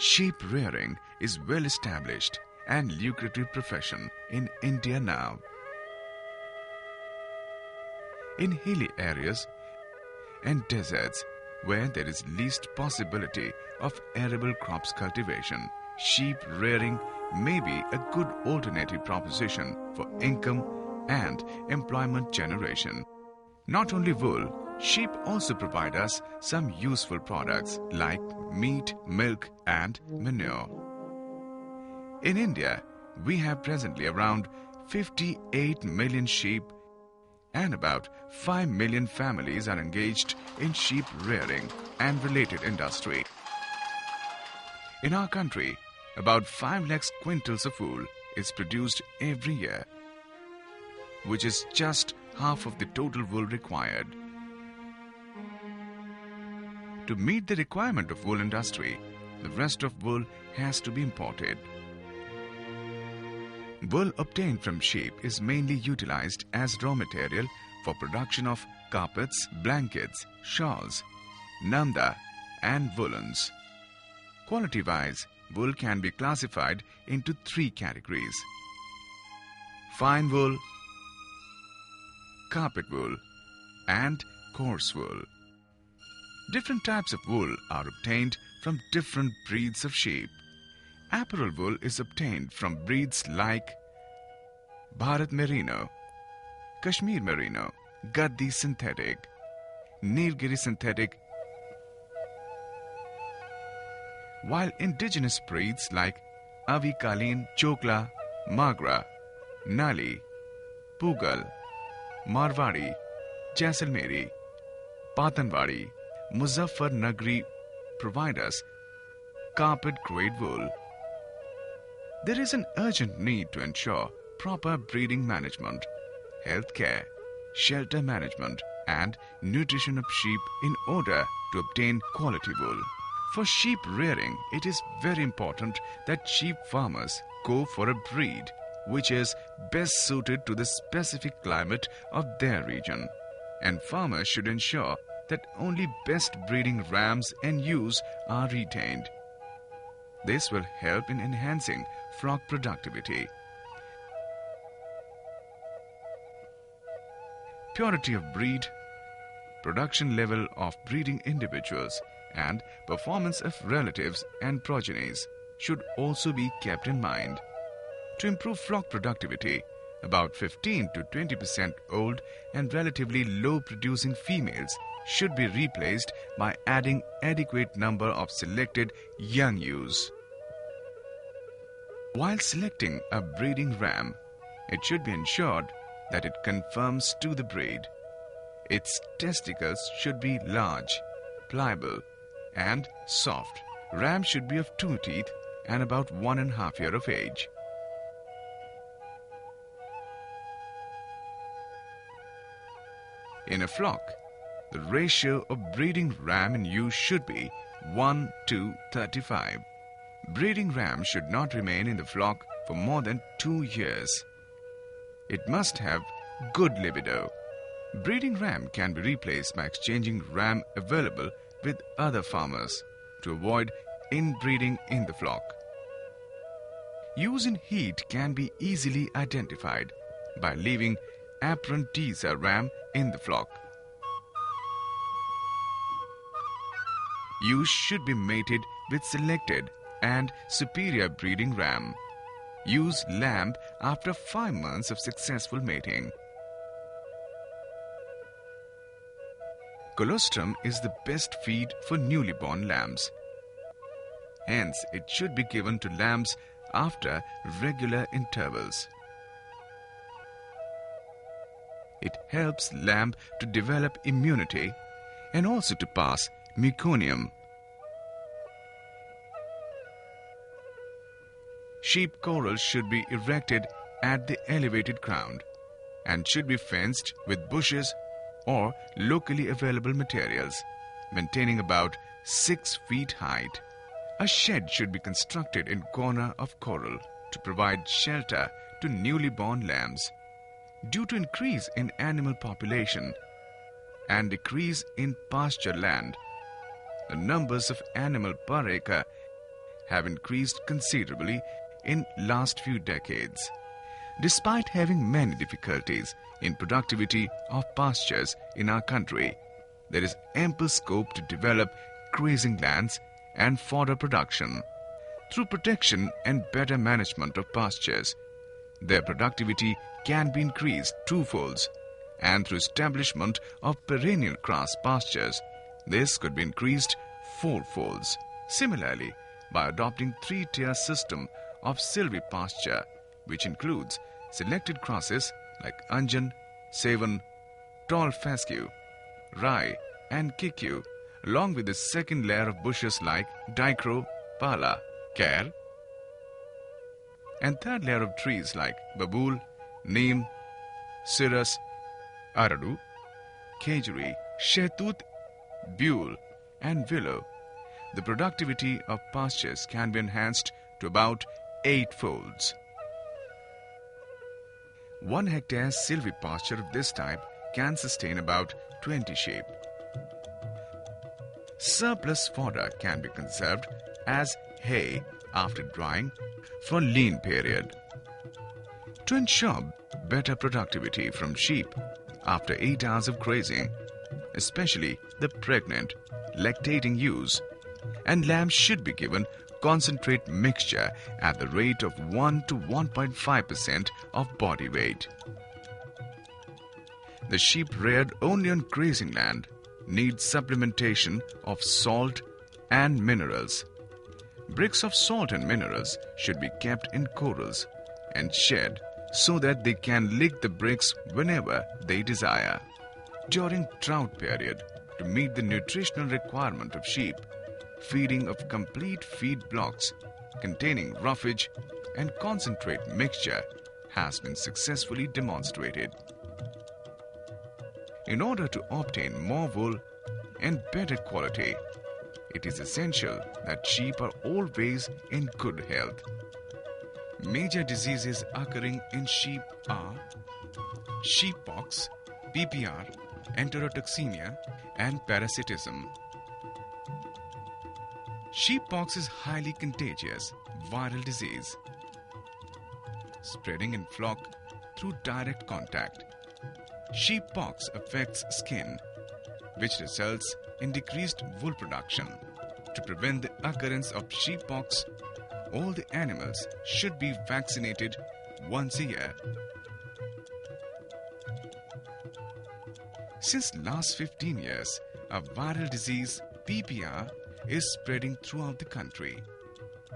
Sheep rearing is well established and lucrative profession in India now. In hilly areas and deserts where there is least possibility of arable crops cultivation, sheep rearing may be a good alternative proposition for income and employment generation. Not only wool, sheep also provide us some useful products like meat, milk and manure. In India, we have presently around 58 million sheep and about 5 million families are engaged in sheep rearing and related industry. In our country, about 5 lakhs quintals of wool is produced every year, which is just half of the total wool required. To meet the requirement of wool industry, the rest of wool has to be imported. Wool obtained from sheep is mainly utilized as raw material for production of carpets, blankets, shawls, nanda and woolens. Quality-wise, wool can be classified into 3 categories: fine wool, carpet wool and coarse wool. Different types of wool are obtained from different breeds of sheep. Apparel wool is obtained from breeds like Bharat Merino, Kashmir Merino, Gaddi Synthetic, Nilgiri Synthetic, while indigenous breeds like Avikalin, Chokla, Magra, Nali, Pugal, Marwari, Jaisalmeri, Patanwadi, Muzaffarnagari provide us carpet-grade wool. There is an urgent need to ensure proper breeding management, health care, shelter management and nutrition of sheep in order to obtain quality wool. For sheep rearing, it is very important that sheep farmers go for a breed which is best suited to the specific climate of their region, and farmers should ensure that only best breeding rams and ewes are retained. This will help in enhancing flock productivity. Purity of breed, production level of breeding individuals, and performance of relatives and progenies should also be kept in mind. To improve flock productivity, about 15 to 20% old and relatively low producing females should be replaced by adding adequate number of selected young ewes. While selecting a breeding ram, it should be ensured that it conforms to the breed. Its testicles should be large, pliable and soft. Ram should be of 2 teeth and about 1.5 years of age. In a flock, the ratio of breeding ram and ewe should be 1:35. Breeding ram should not remain in the flock for more than 2 years. It must have good libido. Breeding ram can be replaced by exchanging ram available with other farmers to avoid inbreeding in the flock. Ewes in heat can be easily identified by leaving apparent teaser ram in the flock. Ewes should be mated with selected and superior breeding ram. Use lamb after 5 months of successful mating. Colostrum is the best feed for newly born lambs. Hence, it should be given to lambs after regular intervals. It helps lamb to develop immunity and also to pass meconium. Sheep corrals should be erected at the elevated ground and should be fenced with bushes or locally available materials, maintaining about 6 feet height. A shed should be constructed in corner of corral to provide shelter to newly born lambs. Due to increase in animal population and decrease in pasture land, the numbers of animal per acre have increased considerably in last few decades. Despite having many difficulties in productivity of pastures in our country, there is ample scope to develop grazing lands and fodder production. Through protection and better management of pastures, their productivity can be increased twofolds, and through establishment of perennial grass pastures, this could be increased fourfolds. Similarly, by adopting three-tier system of silvipasture, which includes selected grasses like anjan, sevan, tall fescue, rye and kikyu, along with the second layer of bushes like dicro, pala, care, and third layer of trees like babool, neem, cirrus, aradu, khejuri, shetut, buhl, and willow, the productivity of pastures can be enhanced to about 8 folds. 1 hectare silvipasture of this type can sustain about 20 sheep. Surplus fodder can be conserved as hay after drying for lean period. To ensure better productivity from sheep after 8 hours of grazing, especially the pregnant, lactating ewes, and lambs should be given concentrate mixture at the rate of 1 to 1.5% of body weight. The sheep reared only on grazing land need supplementation of salt and minerals. Bricks of salt and minerals should be kept in corrals and shed so that they can lick the bricks whenever they desire. During drought period, to meet the nutritional requirement of sheep, feeding of complete feed blocks containing roughage and concentrate mixture has been successfully demonstrated. In order to obtain more wool and better quality, it is essential that sheep are always in good health. Major diseases occurring in sheep are sheeppox, PPR, enterotoxemia, and parasitism. Sheeppox is highly contagious viral disease, spreading in flock through direct contact. Sheeppox affects skin, which results in decreased wool production. To prevent the occurrence of sheeppox, all the animals should be vaccinated once a year. Since last 15 years, a viral disease, PPR, is spreading throughout the country.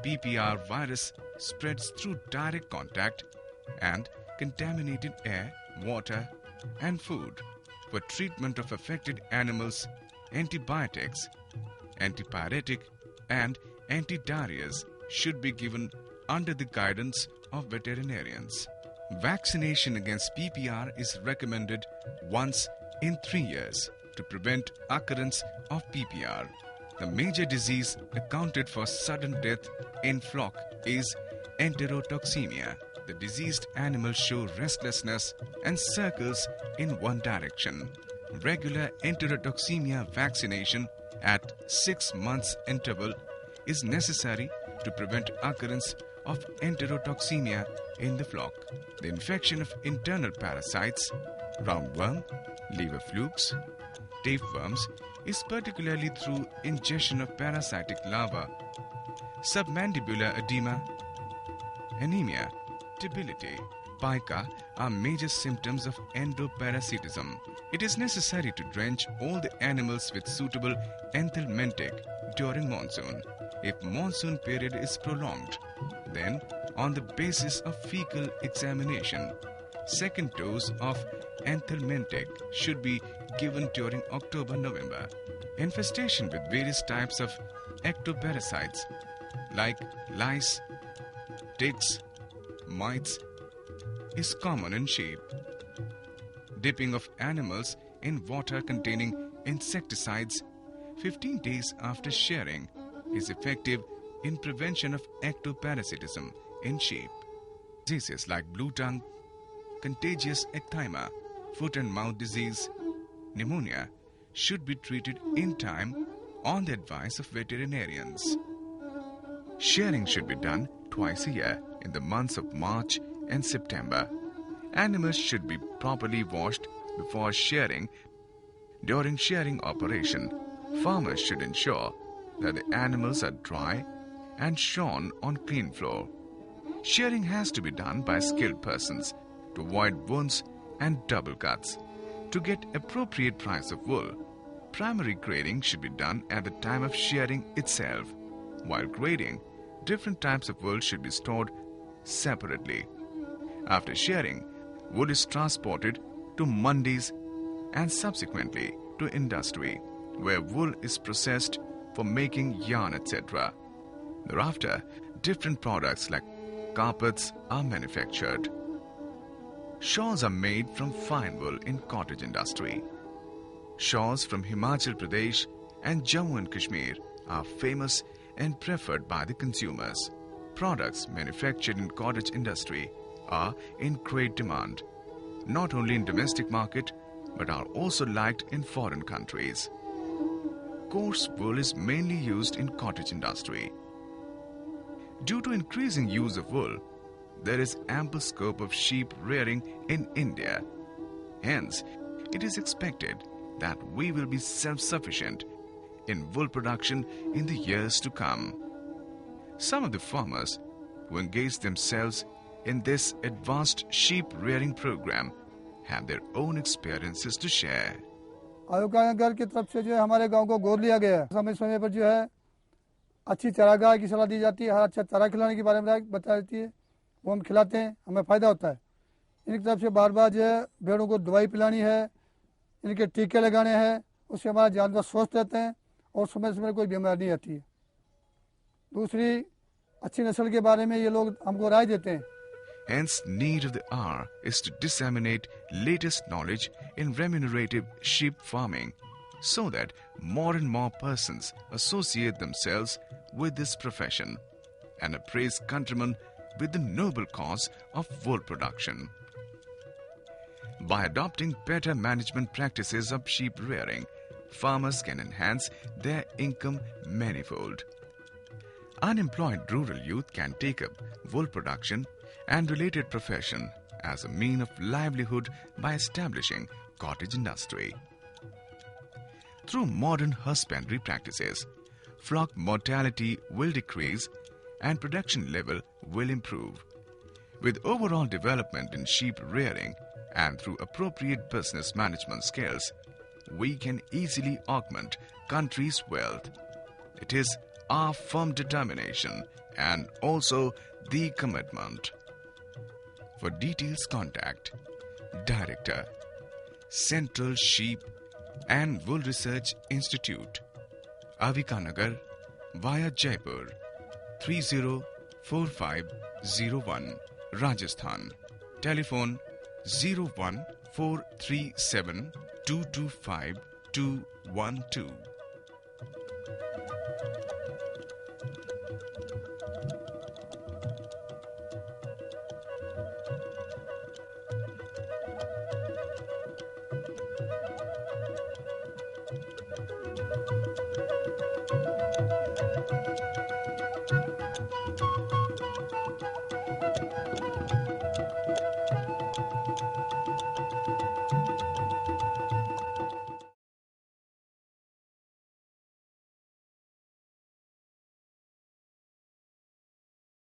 PPR virus spreads through direct contact and contaminated air, water, and food. For treatment of affected animals, antibiotics, antipyretic, and antidiarrheas should be given under the guidance of veterinarians. Vaccination against PPR is recommended once in 3 years to prevent occurrence of PPR. The major disease accounted for sudden death in flock is enterotoxemia. The diseased animals show restlessness and circles in one direction. Regular enterotoxemia vaccination at 6 months interval is necessary to prevent occurrence of enterotoxemia in the flock. The infection of internal parasites, roundworm, liver flukes, tapeworms is particularly through ingestion of parasitic larvae. Submandibular edema, anemia, debility, pica are major symptoms of endoparasitism. It is necessary to drench all the animals with suitable anthelmintic during monsoon. If monsoon period is prolonged, then on the basis of fecal examination, second dose of anthelmintic should be given during October-November. Infestation with various types of ectoparasites like lice, ticks, mites is common in sheep. Dipping of animals in water containing insecticides 15 days after shearing is effective in prevention of ectoparasitism in sheep. Diseases like blue tongue, contagious ecthyma, foot and mouth disease, pneumonia should be treated in time on the advice of veterinarians. Shearing should be done twice a year in the months of March and September. Animals should be properly washed before shearing. During shearing operation, farmers should ensure that the animals are dry and shorn on clean floor. Shearing has to be done by skilled persons to avoid wounds and double cuts. To get appropriate price of wool, primary grading should be done at the time of shearing itself. While grading, different types of wool should be stored separately. After shearing, wool is transported to mandis and subsequently to industry, where wool is processed for making yarn, etc. Thereafter, different products like carpets are manufactured. Shawls are made from fine wool in cottage industry. Shawls from Himachal Pradesh and Jammu and Kashmir are famous and preferred by the consumers. Products manufactured in cottage industry are in great demand, not only in domestic market, but are also liked in foreign countries. Coarse wool is mainly used in cottage industry. Due to increasing use of wool, there is ample scope of sheep rearing in India. Hence, it is expected that we will be self-sufficient in wool production in the years to come. Some of the farmers who engage themselves in this advanced sheep rearing program have their own experiences to share. आयोगागर की तरफ से जो है हमारे गांव को गोद लिया गया है। समय समय पर जो है अच्छी चारागाह की सलाह दी जाती है, हर अच्छा चारा खिलाने के बारे में बताई जाती है, वो हम खिलाते हैं, हमें फ़ायदा होता है। इनकी तरफ से बार बार जो है भेड़ों को दवाई पिलानी है, इनके टीके लगाने हैं, उससे हमारा जानवर स्वस्थ रहते हैं और समय समय कोई बीमारी नहीं आती है। दूसरी अच्छी नस्ल के बारे में ये लोग हमको राय देते हैं। Hence, need of the hour is to disseminate latest knowledge in remunerative sheep farming so that more and more persons associate themselves with this profession and appraise countrymen with the noble cause of wool production. By adopting better management practices of sheep rearing, farmers can enhance their income manifold. Unemployed rural youth can take up wool production and related profession as a mean of livelihood by establishing cottage industry. Through modern husbandry practices, flock mortality will decrease and production level will improve. With overall development in sheep rearing and through appropriate business management skills, we can easily augment country's wealth. It is our firm determination and also the commitment. For details, contact Director, Central Sheep and Wool Research Institute, Avikanagar, via Jaipur, 304501, Rajasthan. Telephone 01437 225 212.